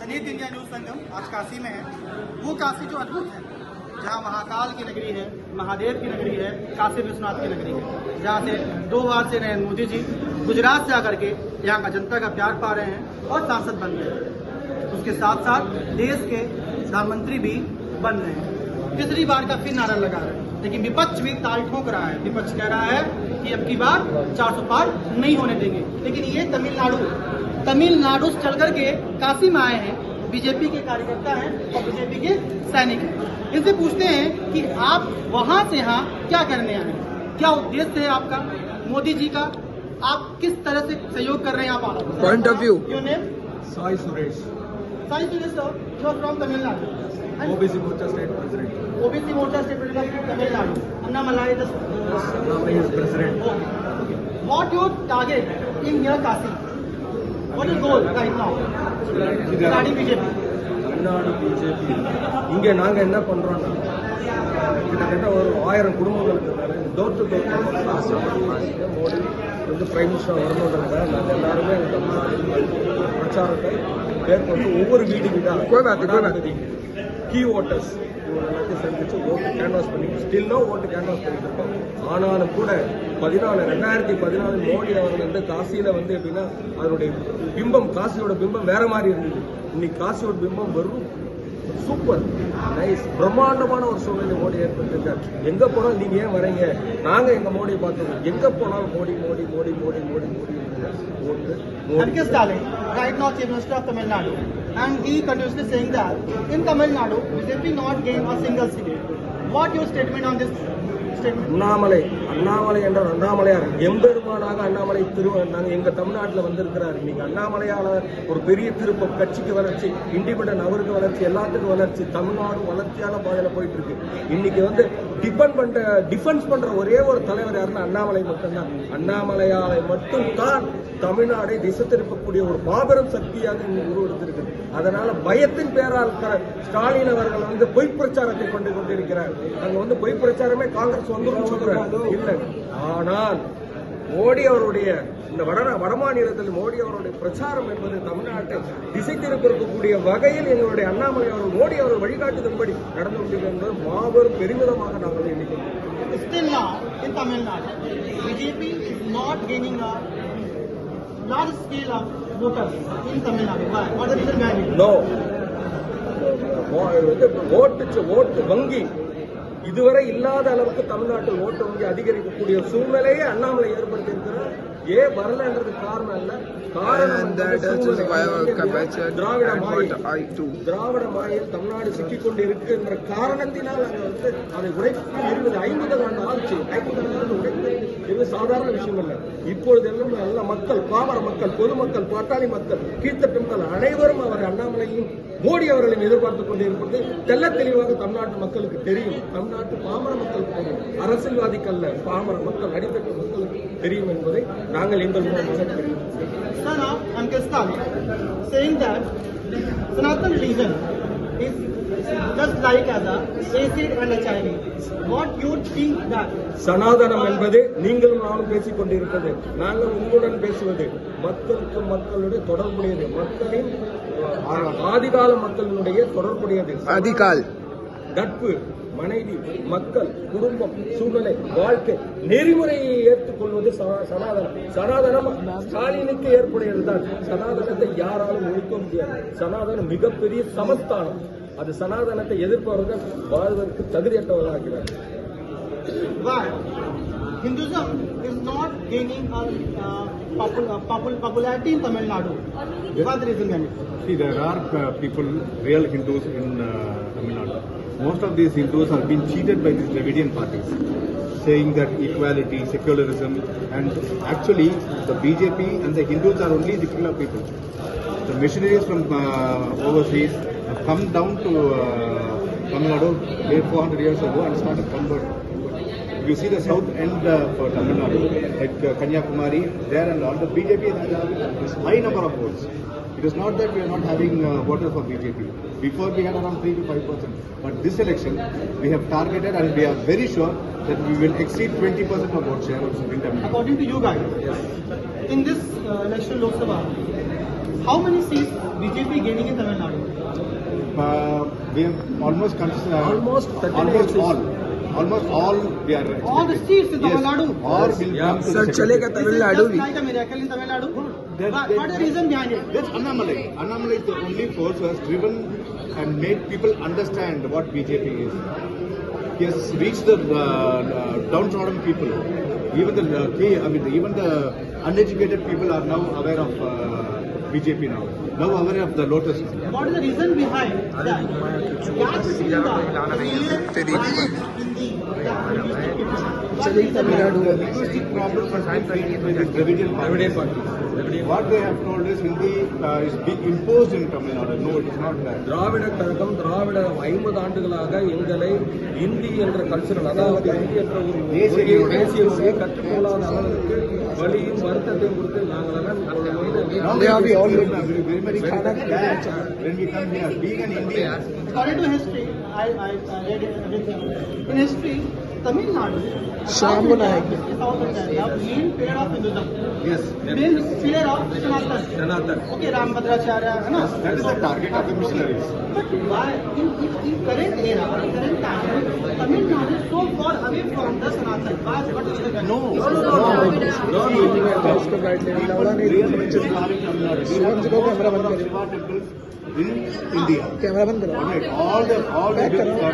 अनेक India news संगम आज काशी में है। वो काशी जो अद्भुत है, जहाँ महाकाल की नगरी है, महादेव की नगरी है, काशी विश्वनाथ की नगरी है, जहाँ से 2 बार से नरेंद्र मोदी जी गुजरात से आकर के यहाँ का जनता का प्यार पा रहे हैं और सांसद बन रहे हैं। उसके साथ साथ देश के प्रधानमंत्री भी बन रहे हैं। तीसरी बार का फिर नारा लगा रहे हैं, लेकिन विपक्ष भी ताल ठोक रहा है। विपक्ष कह रहा है कि अब की बार 400 पार नहीं होने देंगे। लेकिन ये तमिलनाडु से चल करके काशी में आए हैं, बीजेपी के कार्यकर्ता हैं और बीजेपी के सैनिक हैं। इनसे पूछते हैं कि आप वहां से यहाँ क्या करने आए हैं, क्या उद्देश्य है आपका, मोदी जी का, आप किस तरह से सहयोग कर रहे हैं। आप point of view. Your name? Sai Suresh, Sai Suresh sir, you are from Tamil Nadu. OBC Morcha State President. OBC Morcha state president Tamil Nadu. Annamalai the Annamala is President. What your target in near Kashi? What is goal right now? Regarding BJP. Tamil Nadu BJP இங்கே நாங்கள் என்ன பண்ணுறோம்னா கிட்டத்தட்ட ஒரு 1000 குடும்பங்களுக்கு door to door Modi வந்து prime minister வரணுன்றத நாங்கள் எல்லாருமே பிரச்சாரத்தை மேற்கொண்டு ஒவ்வொரு வீடு வீடாக கீ ஓட்டர்ஸ் எல்லாத்தையும் சந்திச்சு ஓட்டு கேன்வாஸ் பண்ணிட்டு ஸ்டில்லோ ஓட்டு கேன்வாஸ் பண்ணிட்டு இருக்கோம். ஆனாலும் கூட 2014 மோடி அவர்கள் வந்து காசியில வந்து எப்படின்னா அதனுடைய பிம்பம், காசியோட பிம்பம் வேற மாதிரி இருந்தது. இன்னைக்கு காசியோட பிம்பம் வெறும் சூப்பர் நைஸ் பிரம்மாண்டமான ஒரு சூழ்நிலை மோடி ஏற்பட்டிருக்கார். எங்க போனாலும் நீங்க ஏன் வரீங்க, நாங்க எங்க மோடியை பார்த்தோம், எங்க போனாலும் Modi Modi Modi Modi Modi Modi M.K. Stalin, right now Chief Minister of Tamil Nadu, and he continuously saying that in Tamil Nadu, BJP not gain a single seat. What your statement on this statement? Annamalai என்ற அண்ணாமலையார் எம்பெருமானாக அண்ணாமலை நாங்கள் எங்க தமிழ்நாட்டில் வந்திருக்கிறார். இன்னைக்கு அண்ணாமலையால ஒரு பெரிய திருப்பம், கட்சிக்கு வளர்ச்சி, இண்டிபெண்டன்ட் அவருக்கு வளர்ச்சி, எல்லாத்துக்கும் வளர்ச்சி, தமிழ்நாடு வளர்ச்சியான பாதையில போயிட்டு இருக்கு. இன்னைக்கு வந்து டிஃபென்ஸ் பண்ற ஒரே ஒரு தலைவர் யாருன்னா அண்ணாமலை மட்டும்தான். அண்ணாமலையாலை மட்டும் தான் தமிழ்நாடை திசை திருப்பக்கூடிய ஒரு மாபெரும் சக்தியாக உருவெடுத்திருக்கு. அதனால பயத்தின் பேரால் ஸ்டாலின் அவர்கள் வந்து பொய் பிரச்சாரத்தை கொண்டிருக்கிறார். அங்க வந்து பொய் பிரச்சாரமே காங்கிரஸ் வந்துடும் சொல்றாங்க இல்லை. ஆனால் மோடி அவருடைய இந்த வடமாநிலத்தில் மோடி அவருடைய பிரச்சாரம் என்பது தமிழ்நாட்டை திசை திருப்பிருக்கக்கூடிய வகையில் எங்களுடைய அண்ணாமலை அவர்கள் மோடி அவர்கள் வழிகாட்டுதன்படி நடந்து கொண்டிருக்கிறது என்பது மாபெரும் பெருமிதமாக நாங்கள் எண்ணிக்கிறோம். Still now in Tamil Nadu, BJP is not gaining a large scale of voters in Tamil Nadu. Why? What is the reason behind it? No. ஓட்டு வங்கி இதுவரை இல்லாத அளவுக்கு தமிழ்நாட்டில் ஓட்டு வங்கி அதிகரிக்கக்கூடிய சூழ்நிலையை அண்ணாமலை ஏற்படுத்தி இருக்கிறார். ஏன் வரலன்றது காரணம் அல்ல, காரணம் திராவிட மாயில் தமிழ்நாடு சிக்கிக் கொண்டு இருக்கு என்ற காரணத்தினால் அங்க வந்து அதை உடைப்பு 50 ஆண்டு ஆட்சி 50 ஆண்டு உடைப்பு இது சாதாரண விஷயம் அல்ல. இப்பொழுது எல்லாம் நல்ல மக்கள், பாமர மக்கள், பொதுமக்கள், பாட்டாளி மக்கள், கீழ்த்தட்டு மக்கள் அனைவரும் அவர் அண்ணாமலையும் மோடி அவர்களையும் எதிர்பார்த்துக் கொண்டிருப்பது தெல்ல தெளிவாக தமிழ்நாட்டு மக்களுக்கு தெரியும். தமிழ்நாட்டு பாமர மக்களுக்கு தெரியும், அரசியல்வாதிக்கல்ல பாமர மக்கள், அடித்தட்டு மக்களுக்கு தெரியும் என்பதை நாங்கள் எங்கள் மூலமாக தெரியும். Sir, now M.K. Stalin saying that Sanatan religion is just like as a acid and a Chinese. What you think that? சனாதனம் என்பது நீங்களும் நானும் பேசிக் கொண்டிருப்பது, நாங்கள் உங்களுடன் பேசுவது மக்களுக்கு மக்களுடைய தொடர்புடையது, மக்களின் ஆதிகால மக்களினுடைய தொடர்புடையது. ஆதிகால் நட்பு, மனைவி, மக்கள், குடும்பம், சூழ்நிலை, வாழ்க்கை நெறிமுறையை ஏற்றுக்கொள்வது சனாதனம் ஸ்டாலினுக்கு ஏற்புடையதுதான். சனாதனத்தை யாராலும் ஒழிக்க முடியாது. சனாதனம் மிகப்பெரிய சமஸ்தானம். அது சனாதனத்தை எதிர்ப்பவர்கள் வாழ்வதற்கு தகுதியற்றவர்களாகிறார். Hinduism is not gaining popularity in Tamil Nadu. What is the reason behind it? See, there are people, real Hindus in Tamil Nadu. Most of these Hindus have been cheated by these Dravidian parties, saying that equality, secularism, and actually the BJP and the Hindus are only the killer people. The missionaries from overseas have come down to Tamil Nadu 400 years ago and started converting. You see the south end for Tamil Nadu, like Kanyakumari, there and all, the BJP has a high number of votes. It is not that we are not having voters for BJP. Before we had around 3 to 5%. But this election, we have targeted and we are very sure that we will exceed 20% of vote share also in Tamil Nadu. According to you guys, in this election Lok Sabha, how many seats BJP gaining in Tamil Nadu? we have almost Almost 39 seats. almost all we are All the seats in Tamil Nadu. All will Yeah. come to Sir, the chalega second. This is Tamil Nadu. just like a miracle in Tamil Nadu. What is the reason behind it? That's Annamalai. Annamalai is the only force who has driven and made people understand what BJP is. He has reached the downtrodden people. Even even the uneducated people are now aware of BJP now. Now aware of the Lotus. What is the reason behind that? Linguistic problems are faced with the Dravidian party. What they have told is Hindi is being imposed in Tamil Nadu. No, it is not that. Dravida Kazhagam 50 ஆண்டுகளாக எங்களை இந்தி என்ற cultural, அதாவது இந்தி என்ற ஒரு தேசிய மொழியை கற்றுக்கொள்ளாத அளவிற்கு வலியும் வருத்தத்தையும் கொடுத்து நாங்களெல்லாம் When we come here, being an Indian, According to history, I read everything. In history, Tamil Nadu is South India, main pillar of Hinduism. yes, Main pillar of Sanatan. Sanatan. Okay, Rambhadracharya, है ना? that is the target of the missionaries. But why in current era, in current time, Tamil Nadu is so far away from the Sanatan? Why? What is the reason? No, in India. Camera बंद करो All the Rameshwar,